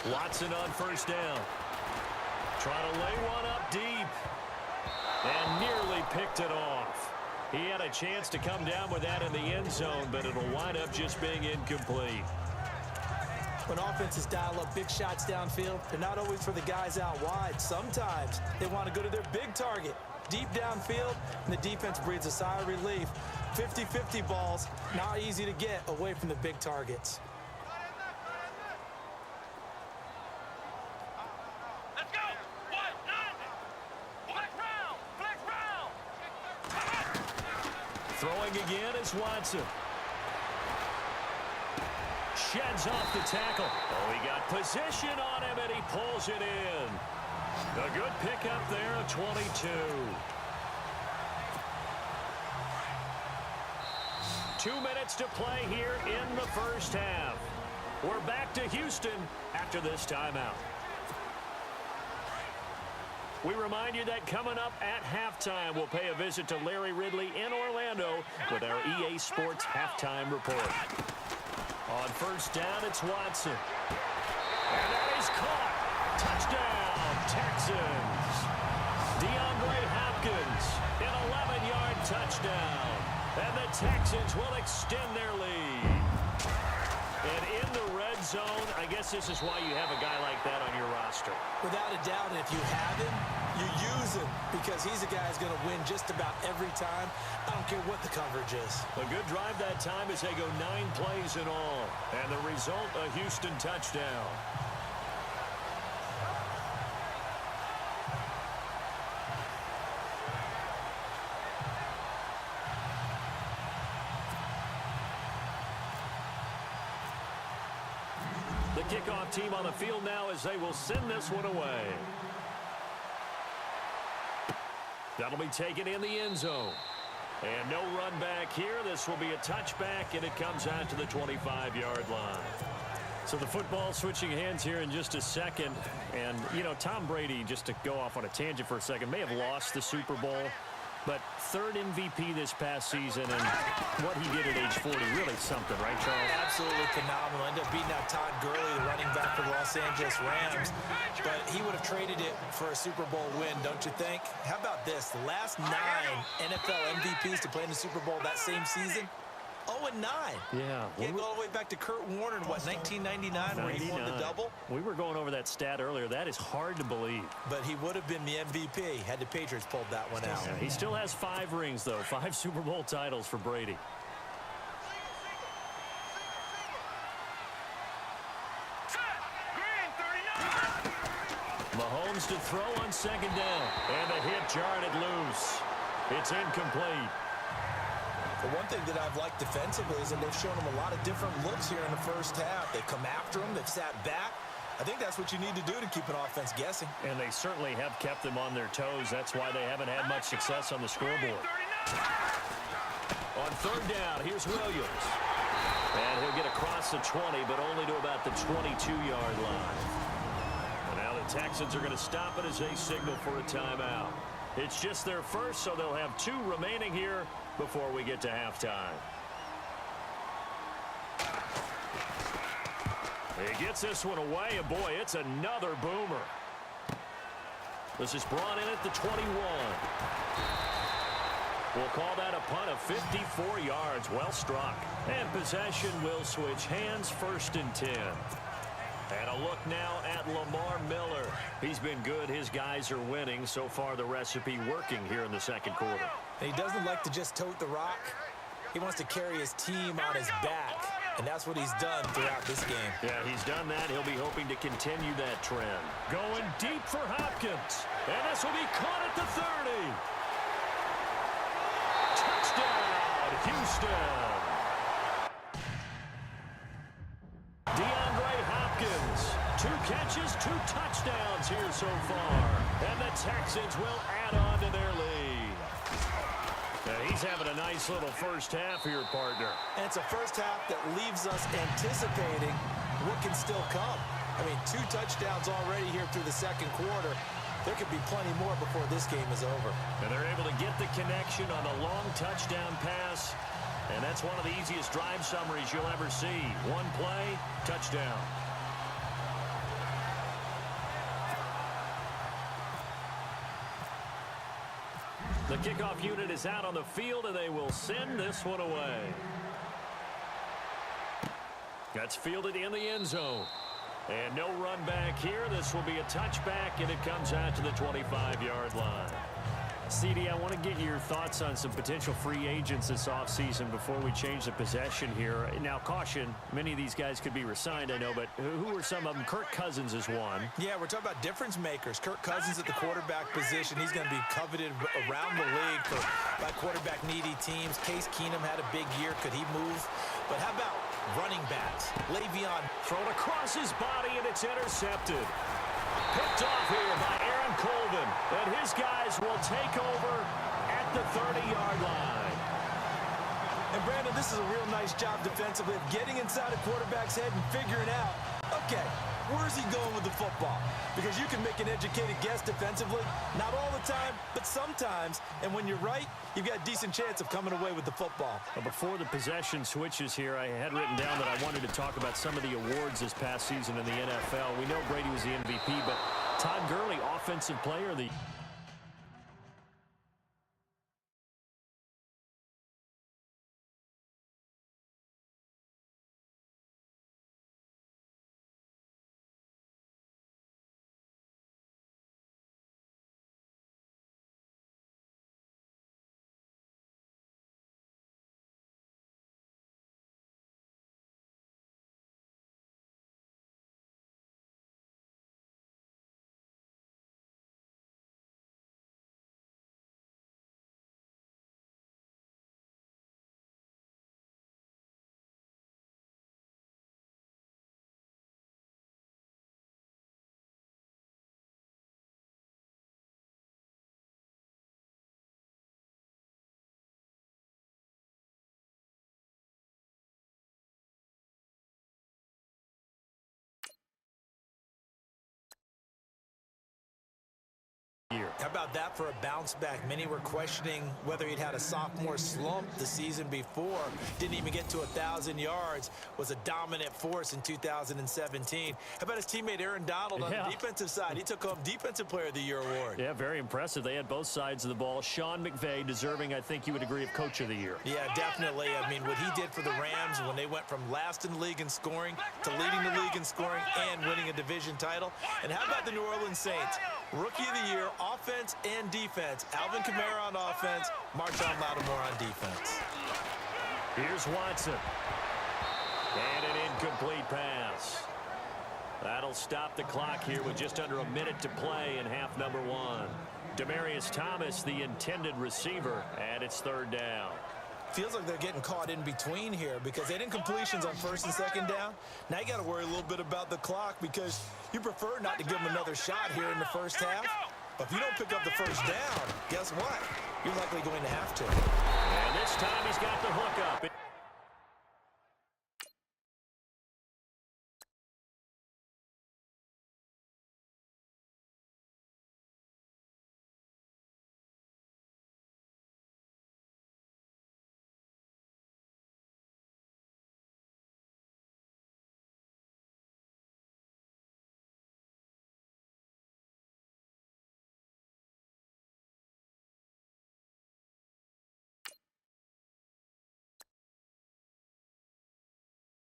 Watson on first down. Trying to lay one up deep. And nearly picked it off. He had a chance to come down with that in the end zone, but it'll wind up just being incomplete. When offenses dial up big shots downfield, they're not always for the guys out wide. Sometimes they want to go to their big target, deep downfield, and the defense breathes a sigh of relief. 50-50 balls, not easy to get away from the big targets. Let's go! Flex round! Throwing again is Watson. Sheds off the tackle. Oh, he got position on him, and he pulls it in. A good pickup there, a 22. 2 minutes to play here in the first half. We're back to Houston after this timeout. We remind you that coming up at halftime, we'll pay a visit to Larry Ridley in Orlando with our EA Sports Halftime Report. On first down, it's Watson. And that is caught. Touchdown, Texans. DeAndre Hopkins, an 11-yard touchdown. And the Texans will extend their lead. And in the red zone, I guess this is why you have a guy like that on your roster. Without a doubt, and if you have him, you use him because he's a guy who's going to win just about every time. I don't care what the coverage is. A good drive that time as they go 9 plays in all. And the result, a Houston touchdown. The kickoff team on the field now as they will send this one away. That'll be taken in the end zone. And no run back here. This will be a touchback, and it comes out to the 25-yard line. So the football switching hands here in just a second. And, you know, Tom Brady, just to go off on a tangent for a second, may have lost the Super Bowl. But third MVP this past season, and what he did at age 40, really something, right, Charles? Absolutely phenomenal. Ended up beating out Todd Gurley, the running back for the Los Angeles Rams. But he would have traded it for a Super Bowl win, don't you think? How about this? The last 9 NFL MVPs to play in the Super Bowl that same season, 0-9. Yeah. Can't go all the way back to Kurt Warner in, what, 1999 where he won the double? We were going over that stat earlier. That is hard to believe. But he would have been the MVP had the Patriots pulled that one out. Yeah, he still has 5 rings, though. 5 Super Bowl titles for Brady. Mahomes to throw on second down. And the hit jarred it loose. It's incomplete. The one thing that I've liked defensively is that they've shown him a lot of different looks here in the first half. They've come after him. They've sat back. I think that's what you need to do to keep an offense guessing. And they certainly have kept them on their toes. That's why they haven't had much success on the scoreboard. On third down, here's Williams. And he'll get across the 20, but only to about the 22-yard line. And now the Texans are going to stop it as they signal for a timeout. It's just their first, so they'll have 2 remaining here before we get to halftime. He gets this one away, and boy, it's another boomer. This is brought in at the 21. We'll call that a punt of 54 yards. Well struck. And possession will switch hands, 1st and 10. And a look now at Lamar Miller. He's been good. His guys are winning. So far, the recipe working here in the second quarter. He doesn't like to just tote the rock. He wants to carry his team on his back. And that's what he's done throughout this game. Yeah, he's done that. He'll be hoping to continue that trend. Going deep for Hopkins. And this will be caught at the 30. Touchdown, Houston. DeAndre Hopkins, 2 catches, 2 touchdowns here so far. And the Texans will add on to their lead. And he's having a nice little first half here, partner. And it's a first half that leaves us anticipating what can still come. I mean, 2 touchdowns already here through the second quarter. There could be plenty more before this game is over. And they're able to get the connection on a long touchdown pass. And that's one of the easiest drive summaries you'll ever see. 1 play, touchdown. The kickoff unit is out on the field, and they will send this one away. That's fielded in the end zone. And no run back here. This will be a touchback, and it comes out to the 25-yard line. CD, I want to get your thoughts on some potential free agents this offseason before we change the possession here. Now, caution, many of these guys could be re-signed, I know, but who are some of them? Kirk Cousins is one. Yeah, we're talking about difference makers. Kirk Cousins at the quarterback position. He's going to be coveted around the league by quarterback-needy teams. Case Keenum had a big year. Could he move? But how about running backs? Le'Veon thrown across his body, and it's intercepted. Picked off here by Aaron Colvin, and his guys will take over at the 30-yard line. And, Brandon, this is a real nice job defensively of getting inside a quarterback's head and figuring out, okay, where's he going with the football? Because you can make an educated guess defensively, not all the time, but sometimes. And when you're right, you've got a decent chance of coming away with the football. Well, before the possession switches here, I had written down that I wanted to talk about some of the awards this past season in the NFL. We know Brady was the MVP, but Todd Gurley, Offensive Player of the year. How about that for a bounce back? Many were questioning whether he'd had a sophomore slump the season before. Didn't even get to 1,000 yards. Was a dominant force in 2017. How about his teammate Aaron Donald on the defensive side? He took home Defensive Player of the Year award. Yeah, very impressive. They had both sides of the ball. Sean McVay deserving, I think you would agree, of Coach of the Year. Yeah, definitely. I mean, what he did for the Rams when they went from last in the league in scoring to leading the league in scoring and winning a division title. And how about the New Orleans Saints? Rookie of the Year, offense and defense. Alvin Kamara on offense, Marshawn Lattimore on defense. Here's Watson. And an incomplete pass. That'll stop the clock here with just under a minute to play in half number one. Demaryius Thomas, the intended receiver, and it's third down. Feels like they're getting caught in between here because they didn't completions on first and second down. Now you got to worry a little bit about the clock because you prefer not to give them another shot here in the first half. But if you don't pick up the first down, guess what? You're likely going to have to. And this time he's got the hook up.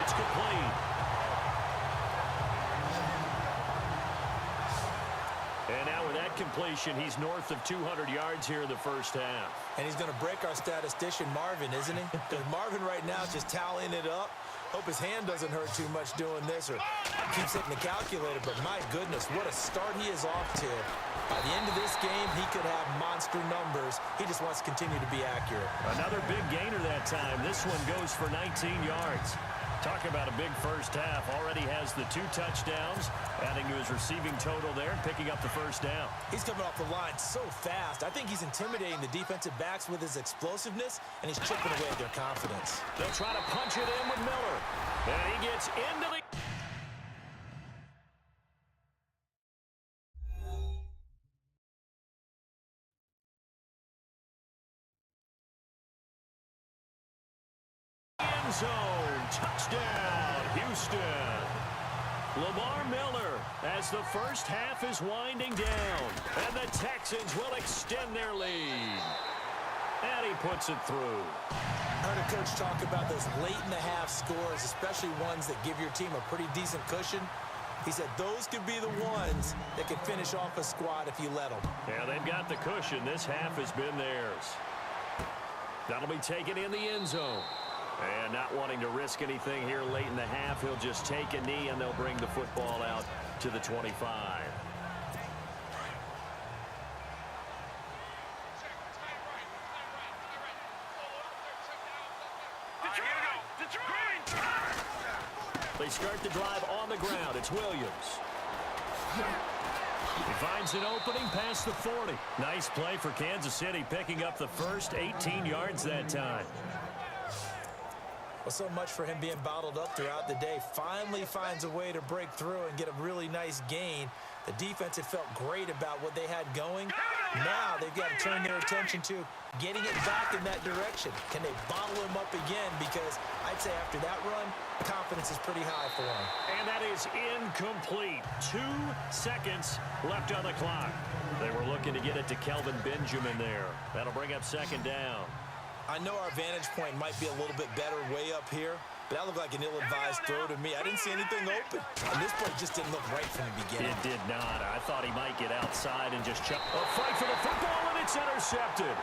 It's complete. And now with that completion, he's north of 200 yards here in the first half. And he's going to break our statistician Marvin, isn't he? Because Marvin right now is just tallying it up. Hope his hand doesn't hurt too much doing this or keeps hitting the calculator. But my goodness, what a start he is off to. By the end of this game, he could have monster numbers. He just wants to continue to be accurate. Another big gainer that time. This one goes for 19 yards. Talk about a big first half. Already has the 2 touchdowns, adding to his receiving total there and picking up the first down. He's coming off the line so fast. I think he's intimidating the defensive backs with his explosiveness, and he's chipping away at their confidence. They'll try to punch it in with Miller. And he gets into the... end zone. Touchdown, Houston. Lamar Miller as the first half is winding down. And the Texans will extend their lead. And he puts it through. I heard a coach talk about those late-in-the-half scores, especially ones that give your team a pretty decent cushion. He said those could be the ones that can finish off a squad if you let them. Yeah, they've got the cushion. This half has been theirs. That'll be taken in the end zone. And not wanting to risk anything here late in the half, he'll just take a knee, and they'll bring the football out to the 25. They start the drive on the ground. It's Williams. He finds an opening past the 40. Nice play for Kansas City, picking up the first 18 yards that time. Well, so much for him being bottled up throughout the day. Finally finds a way to break through and get a really nice gain. The defense had felt great about what they had going. Now they've got to turn their attention to getting it back in that direction. Can they bottle him up again? Because I'd say after that run, confidence is pretty high for him. And that is incomplete. 2 seconds left on the clock. They were looking to get it to Kelvin Benjamin there. That'll bring up second down. I know our vantage point might be a little bit better way up here, but that looked like an ill-advised throw to me. I didn't see anything open. And this play just didn't look right from the beginning. It did not. I thought he might get outside and just chuck. A fight for the football, and it's intercepted.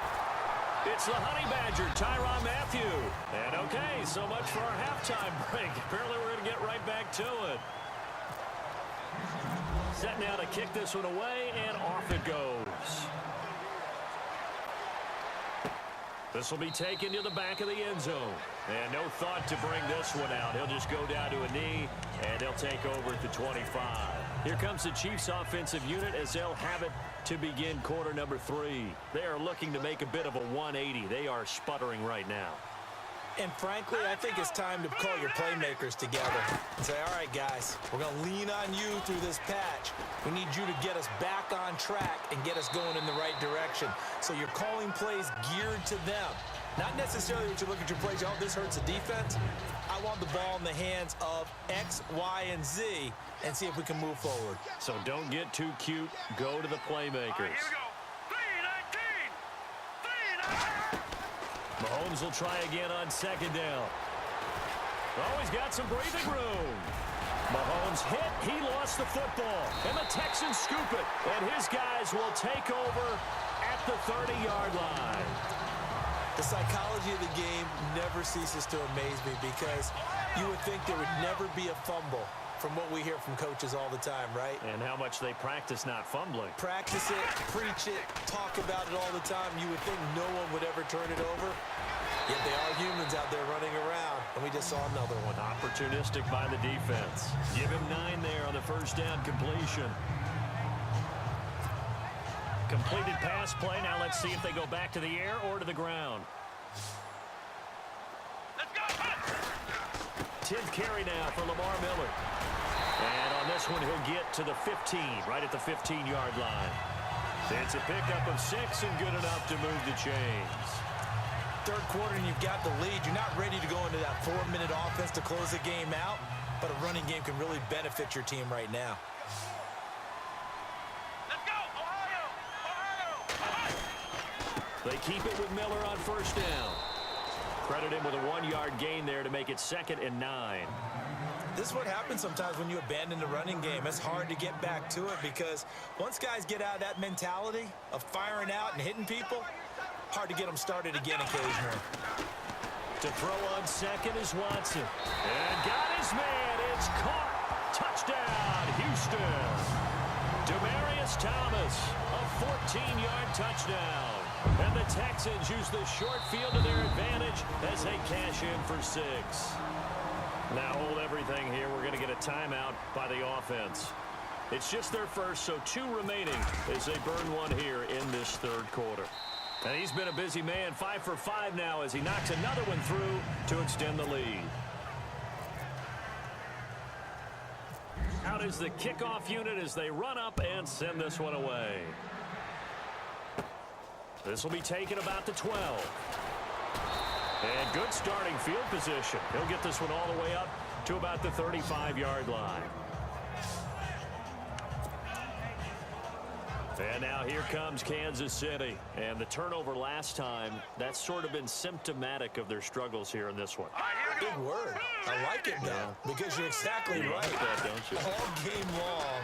It's the Honey Badger, Tyrann Mathieu. And okay, so much for our halftime break. Apparently we're going to get right back to it. Set now to kick this one away, and off it goes. This will be taken to the back of the end zone. And no thought to bring this one out. He'll just go down to a knee, and they'll take over at the 25. Here comes the Chiefs' offensive unit as they'll have it to begin quarter number 3. They are looking to make a bit of a 180. They are sputtering right now. And frankly, I think it's time to call your playmakers together and say, all right, guys, we're going to lean on you through this patch. We need you to get us back on track and get us going in the right direction. So you're calling plays geared to them. Not necessarily that you look at your plays, oh, this hurts the defense. I want the ball in the hands of X, Y, and Z and see if we can move forward. So don't get too cute. Go to the playmakers. Here we go. 3-19. 3-19. Mahomes will try again on second down. Oh, he's got some breathing room. Mahomes hit. He lost the football. And the Texans scoop it. And his guys will take over at the 30-yard line. The psychology of the game never ceases to amaze me because you would think there would never be a fumble from what we hear from coaches all the time, right? And how much they practice not fumbling. Practice it, preach it, talk about it all the time. You would think no one would ever turn it over. Yet they are humans out there running around, and we just saw another one. Opportunistic by the defense. Give him 9 there on the first down completion. Completed pass play. Now let's see if they go back to the air or to the ground. Let's go. 10th carry now for Lamar Miller. And on this one, he'll get to the 15, right at the 15-yard line. It's a pickup of 6 and good enough to move the chains. Third quarter and you've got the lead. You're not ready to go into that 4-minute offense to close the game out, but a running game can really benefit your team right now. Let's go. Ohio. They keep it with Miller on first down. Credit him with a 1-yard gain there to make it 2nd and 9. This is what happens sometimes when you abandon the running game. It's hard to get back to it because once guys get out of that mentality of firing out and hitting people, hard to get them started again occasionally. To throw on second is Watson. And got his man. It's caught. Touchdown, Houston. Demaryius Thomas, a 14-yard touchdown. And the Texans use the short field to their advantage as they cash in for 6. Now hold everything here. We're going to get a timeout by the offense. It's just their first, so 2 remaining as they burn one here in this third quarter. And he's been a busy man, 5 for 5 now as he knocks another one through to extend the lead. Out is the kickoff unit as they run up and send this one away. This will be taken about the 12. And good starting field position. He'll get this one all the way up to about the 35-yard line. And now here comes Kansas City. And the turnover last time, that's sort of been symptomatic of their struggles here in this one. Big word. I like it, though, because you're exactly right. Like that, don't you? All game long,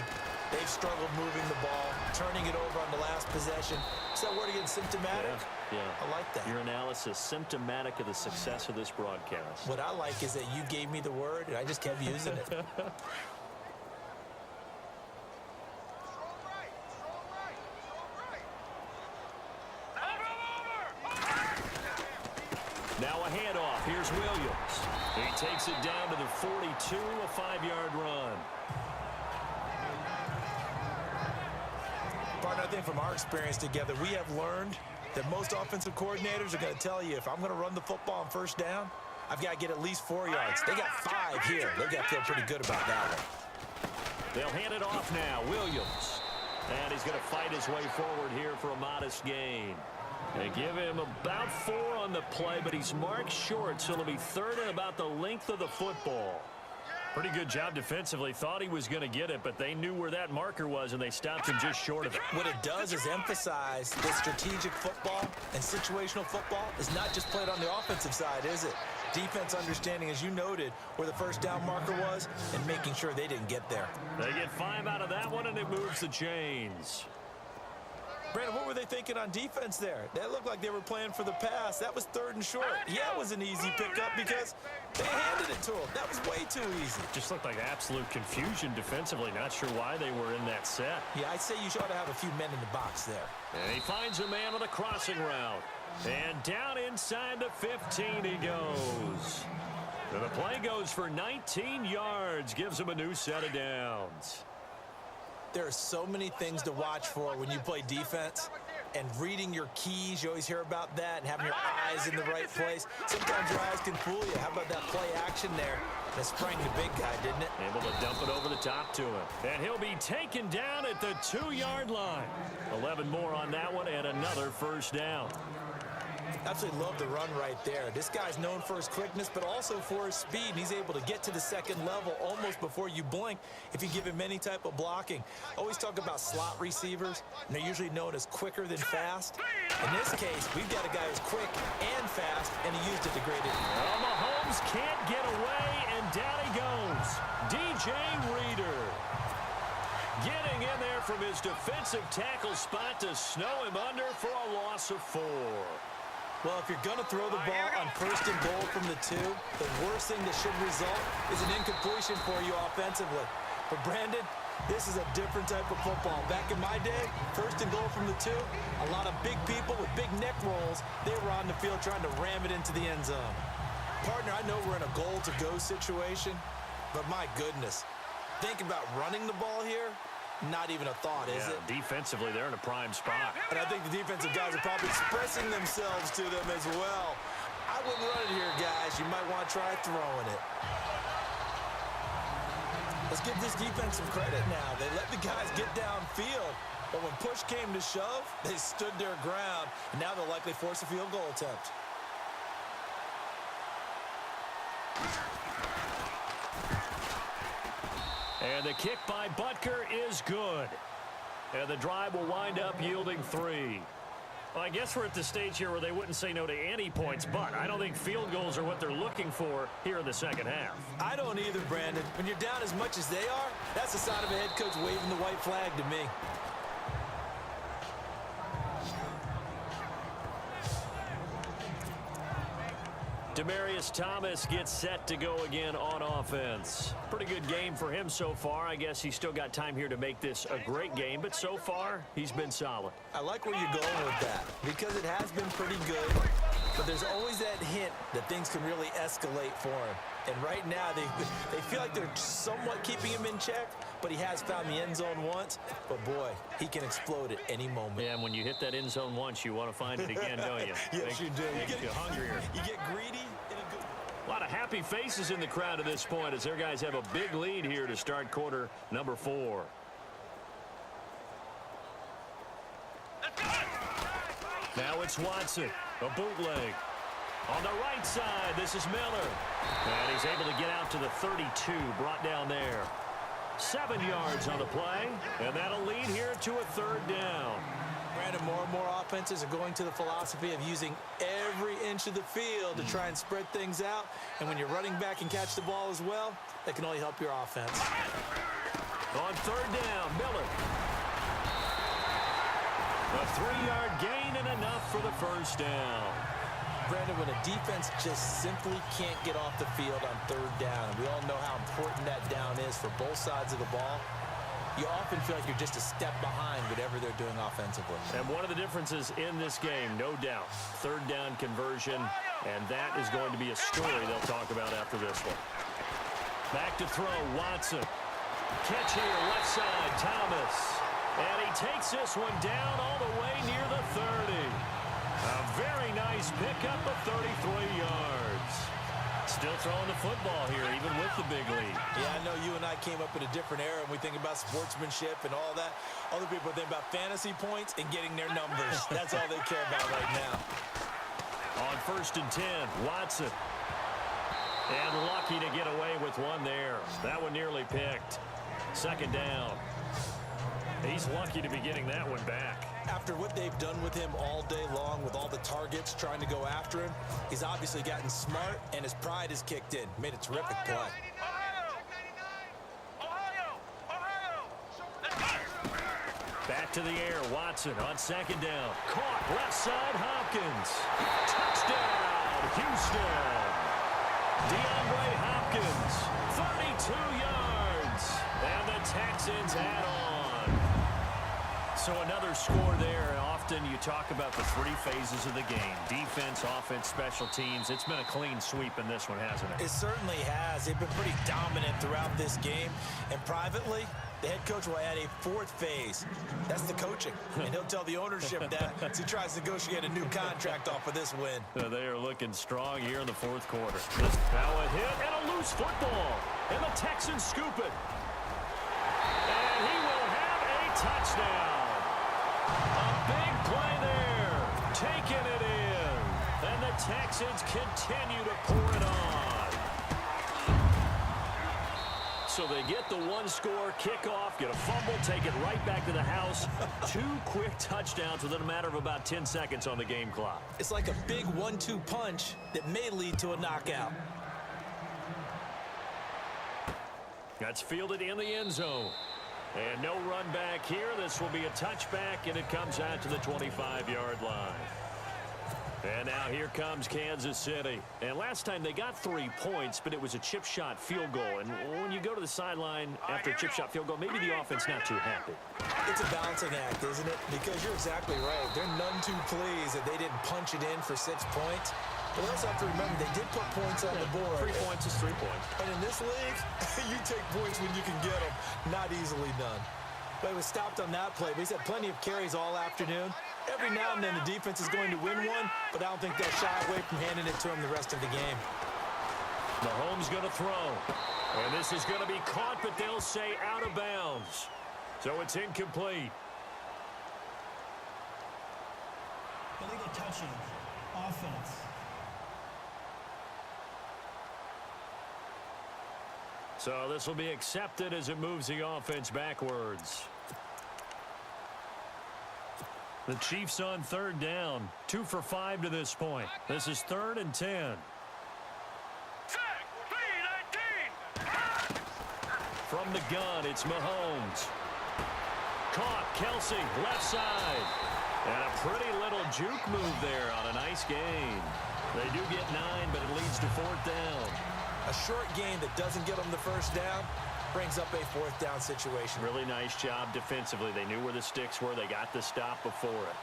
they've struggled moving the ball, turning it over on the last possession. Is that word again, symptomatic? Yeah. I like that. Your analysis, symptomatic of the success of this broadcast. What I like is that you gave me the word, and I just kept using it. Now a handoff. Here's Williams. He takes it down to the 42, a 5-yard run. Partner, I think from our experience together, we have learned that most offensive coordinators are going to tell you, if I'm going to run the football on first down, I've got to get at least 4 yards. They got 5 here. They've got to feel pretty good about that one. They'll hand it off now. Williams. And he's going to fight his way forward here for a modest gain. They give him about 4 on the play, but he's marked short, so it'll be third and about the length of the football. Pretty good job defensively. Thought he was going to get it, but they knew where that marker was, and they stopped him just short of it. What it does is emphasize that strategic football and situational football is not just played on the offensive side, is it? Defense understanding, as you noted, where the first down marker was and making sure they didn't get there. They get 5 out of that one, and it moves the chains. Brandon, what were they thinking on defense there? That looked like they were playing for the pass. That was third and short. Yeah, it was an easy pickup because they handed it to him. That was way too easy. Just looked like absolute confusion defensively. Not sure why they were in that set. Yeah, I'd say you ought to have a few men in the box there. And he finds a man on a crossing route. And down inside the 15 he goes. And the play goes for 19 yards. Gives him a new set of downs. There are so many things to watch for when you play defense, and reading your keys, you always hear about that, and having your eyes in the right place. Sometimes your eyes can fool you. How about that play action there? That sprang the big guy, didn't it? Able to dump it over the top to him. And he'll be taken down at the 2-yard line. 11 more on that one, and another first down. Absolutely love the run right there. This guy's known for his quickness, but also for his speed. And he's able to get to the second level almost before you blink if you give him any type of blocking. Always talk about slot receivers, and they're usually known as quicker than fast. In this case, we've got a guy who's quick and fast, and he used it to great effect. Well, Mahomes can't get away, and down he goes. DJ Reader getting in there from his defensive tackle spot to snow him under for a loss of 4. Well, if you're going to throw the ball on first and goal from the 2, the worst thing that should result is an incompletion for you offensively. But, Brandon, this is a different type of football. Back in my day, first and goal from the 2, a lot of big people with big neck rolls, they were on the field trying to ram it into the end zone. Partner, I know we're in a goal-to-go situation, but my goodness, think about running the ball here. Not even a thought, is it? Defensively, they're in a prime spot. And I think the defensive guys are probably expressing themselves to them as well. I wouldn't run it here, guys. You might want to try throwing it. Let's give this defense some credit now. They let the guys get downfield, but when push came to shove, they stood their ground, and now they'll likely force a field goal attempt. And the kick by Butker is good. And the drive will wind up yielding 3. Well, I guess we're at the stage here where they wouldn't say no to any points, but I don't think field goals are what they're looking for here in the second half. I don't either, Brandon. When you're down as much as they are, that's a sign of a head coach waving the white flag to me. Demaryius Thomas gets set to go again on offense. Pretty good game for him so far. I guess he's still got time here to make this a great game, but so far, he's been solid. I like where you're going with that because it has been pretty good, but there's always that hint that things can really escalate for him. And right now, they feel like they're somewhat keeping him in check, but he has found the end zone once. But, boy, he can explode at any moment. Yeah, and when you hit that end zone once, you want to find it again, don't you? Yes, you do. Makes you hungrier. You get greedy in a good way. A lot of happy faces in the crowd at this point as their guys have a big lead here to start quarter number 4. Now it's Watson, a bootleg. On the right side, this is Miller. And he's able to get out to the 32, brought down there. 7 yards on the play, and that'll lead here to a 3rd down. Brandon, more and more offenses are going to the philosophy of using every inch of the field to try and spread things out. And when your running back can catch the ball as well, that can only help your offense. On 3rd down, Miller. A 3-yard gain and enough for the 1st down. Brandon, when a defense just simply can't get off the field on 3rd down, and we all know how important that down is for both sides of the ball, you often feel like you're just a step behind whatever they're doing offensively. And one of the differences in this game, no doubt, 3rd down conversion, and that is going to be a story they'll talk about after this one. Back to throw, Watson. Catch here, left side, Thomas. And he takes this one down all the way near the 30. A very nice pickup of 33 yards. Still throwing the football here, even with the big lead. Yeah, I know you and I came up in a different era, and we think about sportsmanship and all that. Other people think about fantasy points and getting their numbers. That's all they care about right now. On 1st and 10, Watson. And lucky to get away with one there. That one nearly picked. 2nd down. He's lucky to be getting that one back. After what they've done with him all day long, with all the targets trying to go after him, he's obviously gotten smart, and his pride has kicked in. Made a terrific play. Back to the air, Watson on 2nd down. Caught, left side, Hopkins. Touchdown, Houston. DeAndre Hopkins, 32 yards. And the Texans add on. So another score there. Often you talk about the 3 phases of the game. Defense, offense, special teams. It's been a clean sweep in this one, hasn't it? It certainly has. They've been pretty dominant throughout this game. And privately, the head coach will add a 4th phase. That's the coaching. And he'll tell the ownership that as he tries to negotiate a new contract off of this win. They are looking strong here in the 4th quarter. Now a hit and a loose football. And the Texans scoop it. And he will have a touchdown. A big play there. Taking it in. And the Texans continue to pour it on. So they get the 1-score kickoff, get a fumble, take it right back to the house. 2 quick touchdowns within a matter of about 10 seconds on the game clock. It's like a big 1-2 punch that may lead to a knockout. That's fielded in the end zone. And no run back here. This will be a touchback, and it comes out to the 25-yard line. And now here comes Kansas City. And last time they got 3 points, but it was a chip shot field goal. And when you go to the sideline after a chip shot field goal, maybe the offense not too happy. It's a balancing act, isn't it? Because you're exactly right. They're none too pleased that they didn't punch it in for 6 points. But we also have to remember they did put points on the board. 3 points is 3 points. And in this league, you take points when you can get them. Not easily done. But he was stopped on that play. But he's had plenty of carries all afternoon. Every now and then the defense is going to win one, but I don't think they'll shy away from handing it to him the rest of the game. Mahomes going to throw. And this is going to be caught, but they'll say out of bounds. So it's incomplete. Illegal touching. Offense. So this will be accepted as it moves the offense backwards. The Chiefs on 3rd down. 2 for 5 to this point. This is 3rd and 10. From the gun, it's Mahomes. Caught, Kelsey, left side. And a pretty little juke move there on a nice gain. They do get 9, but it leads to 4th down. A short gain that doesn't get them the 1st down brings up a 4th down situation. Really nice job defensively. They knew where the sticks were. They got the stop before it.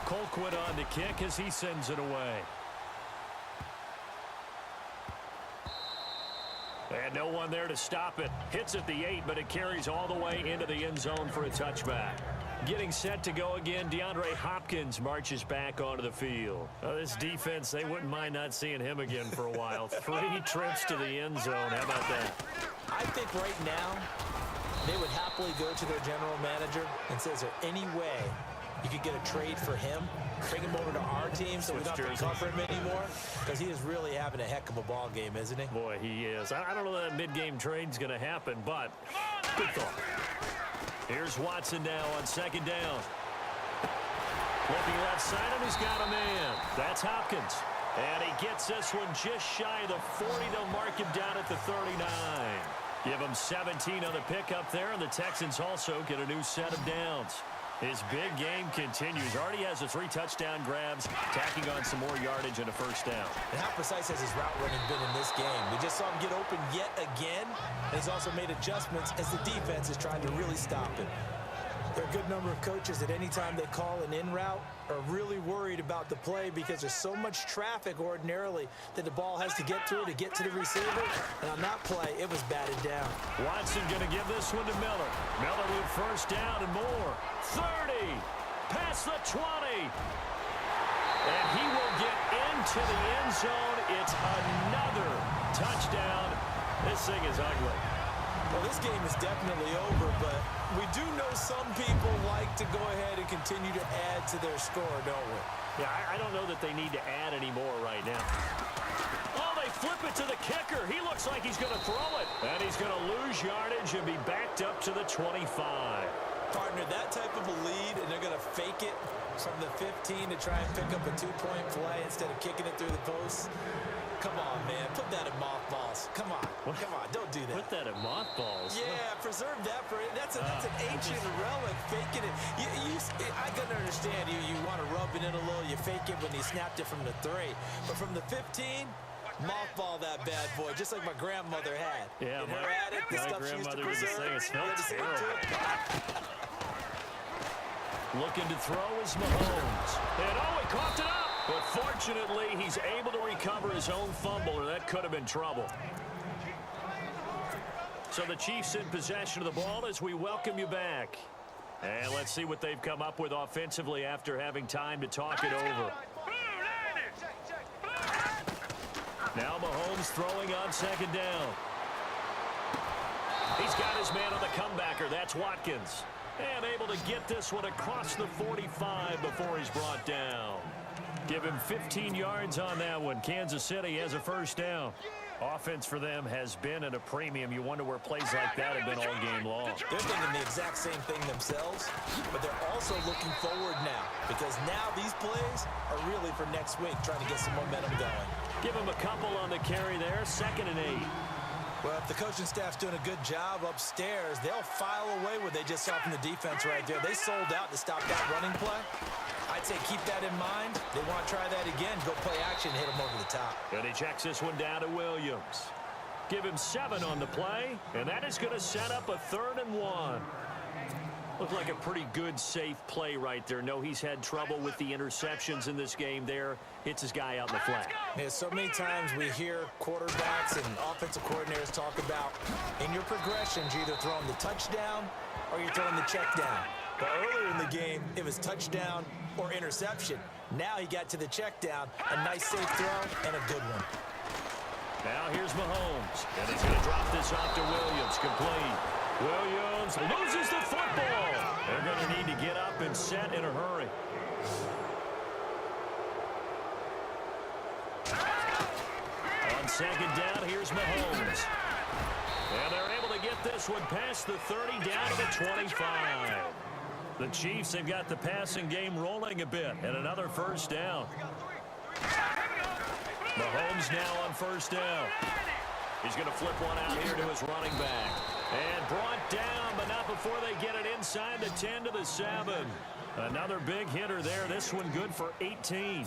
Colquitt on to kick as he sends it away. And no one there to stop it. Hits at the 8, but it carries all the way into the end zone for a touchback. Getting set to go again, DeAndre Hopkins marches back onto the field. This defense, they wouldn't mind not seeing him again for a while. 3 trips to the end zone. How about that? I think right now they would happily go to their general manager and say, is there any way you could get a trade for him, bring him over to our team, so we don't have to cover him anymore, because he is really having a heck of a ball game, isn't he? Boy, he is. I don't know that mid-game trade's going to happen, but good thought. Here's Watson now on second down. Looking left side, and he's got a man. That's Hopkins. And he gets this one just shy of the 40. They'll mark him down at the 39. Give him 17 on the pickup there, and the Texans also get a new set of downs. His big game continues. Already has the 3 touchdown grabs, tacking on some more yardage and a first down. And how precise has his route running been in this game? We just saw him get open yet again, and he's also made adjustments as the defense is trying to really stop him. There are a good number of coaches that any time they call an in route are really worried about the play because there's so much traffic ordinarily that the ball has to get through to get to the receiver. And on that play, it was batted down. Watson going to give this one to Miller. Miller with first down and more. 30. Past the 20. And he will get into the end zone. It's another touchdown. This thing is ugly. Well, this game is definitely over, but we do know some people like to go ahead and continue to add to their score, don't we? Yeah, I don't know that they need to add any more right now. Oh, they flip it to the kicker. He looks like he's going to throw it. And he's going to lose yardage and be backed up to the 25. Partner, that type of a lead, and they're going to fake it from the 15 to try and pick up a 2-point play instead of kicking it through the post. Come on, man. Put that in mothballs. Come on. What? Come on. Don't do that. Put that in mothballs. Yeah, preserve that for it. That's an ancient relic. Faking it. I can understand you want to rub it in a little. You fake it when you snapped it from the 3. But from the 15, mothball that bad boy, just like my grandmother had. Yeah, my grandmother was saying it smelled terrible. Looking to throw is Mahomes. And he coughed it up. But fortunately, he's able to recover his own fumble, or that could have been trouble. So the Chiefs in possession of the ball as we welcome you back. And let's see what they've come up with offensively after having time to talk it over. Now Mahomes throwing on second down. He's got his man on the comebacker. That's Watkins. And able to get this one across the 45 before he's brought down. Give him 15 yards on that one. Kansas City has a first down. Offense for them has been at a premium. You wonder where plays like that have been all game long. They're thinking the exact same thing themselves, but they're also looking forward now because now these plays are really for next week, trying to get some momentum going. Give him a couple on the carry there. 2nd and 8. Well, if the coaching staff's doing a good job upstairs, they'll file away what they just saw from the defense right there. They sold out to stop that running play. I'd say keep that in mind. They want to try that again. Go play action, hit them over the top. And he checks this one down to Williams. Give him 7 on the play, and that is going to set up a 3rd and 1. Looked like a pretty good, safe play right there. No, he's had trouble with the interceptions in this game there. Hits his guy out in the flat. Yeah, so many times we hear quarterbacks and offensive coordinators talk about in your progressions, you're either throwing the touchdown or you're throwing the check down. But earlier in the game, it was touchdown or interception. Now he got to the check down, a nice safe throw, and a good one. Now here's Mahomes, and he's going to drop this off to Williams, complete. Williams loses the football. They're going to need to get up and set in a hurry. On second down, here's Mahomes. And they're able to get this one past the 30 down to the 25. The Chiefs have got the passing game rolling a bit, and another first down. Mahomes now on first down. He's going to flip one out here to his running back. And brought down, but not before they get it inside the 10 to the 7. Another big hitter there. This one good for 18.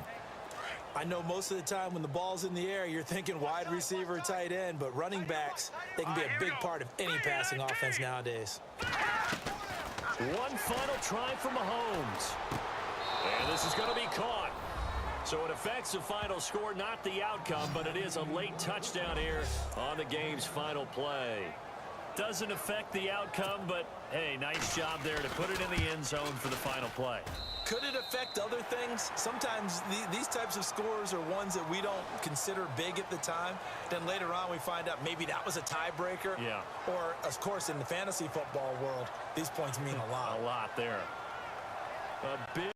I know most of the time when the ball's in the air, you're thinking wide receiver, tight end, but running backs, they can be a big part of any passing offense nowadays. One final try for Mahomes. And this is going to be caught. So it affects the final score, not the outcome, but it is a late touchdown here on the game's final play. Doesn't affect the outcome, but, hey, nice job there to put it in the end zone for the final play. Could it affect other things? Sometimes these types of scores are ones that we don't consider big at the time. Then later on we find out maybe that was a tiebreaker. Yeah. Or, of course, in the fantasy football world, these points mean a lot. A lot there. A big